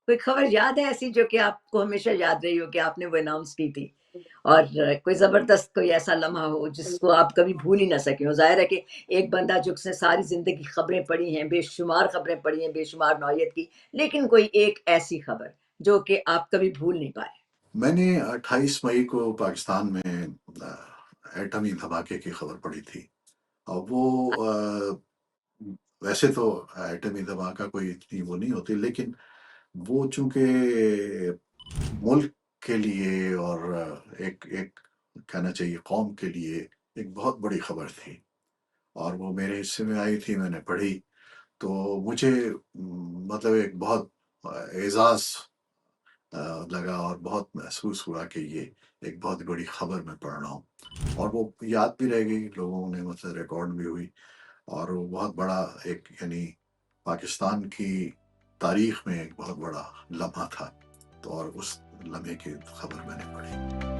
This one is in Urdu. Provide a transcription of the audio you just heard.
کوئی خبر یاد ہے ایسی جو کہ آپ کو ہمیشہ یاد رہی ہو کہ آپ نے وہ اناؤنس کی تھی، اور کوئی زبردست کوئی ایسا لمحہ ہو جس کو آپ کبھی بھول ہی نہ سکیں ہو؟ ظاہر ہے کہ ایک بندہ جو اس نے ساری زندگی خبریں پڑھی ہیں، بے شمار خبریں پڑھی ہیں، بے شمار نوعیت کی، لیکن کوئی ایک ایسی خبر جو کہ آپ کبھی بھول نہیں پائے۔ میں نے 28 مئی کو پاکستان میں ایٹمی دھماکے کی خبر پڑھی تھی، اور وہ ویسے تو ایٹمی دھماکہ کوئی اتنی وہ نہیں ہوتی، لیکن وہ چونکہ ملک کے لیے اور ایک کہنا چاہیے قوم کے لیے ایک بہت بڑی خبر تھی، اور وہ میرے حصے میں آئی تھی، میں نے پڑھی، تو مجھے مطلب ایک بہت اعزاز لگا، اور بہت محسوس ہوا کہ یہ ایک بہت بڑی خبر میں پڑھ رہا ہوں، اور وہ یاد بھی رہ گئی، لوگوں نے مطلب ریکارڈ بھی ہوئی، اور وہ بہت بڑا ایک یعنی پاکستان کی تاریخ میں ایک بہت بڑا لمحہ تھا، تو اور اس لمحے کی خبر میں نے پڑھی۔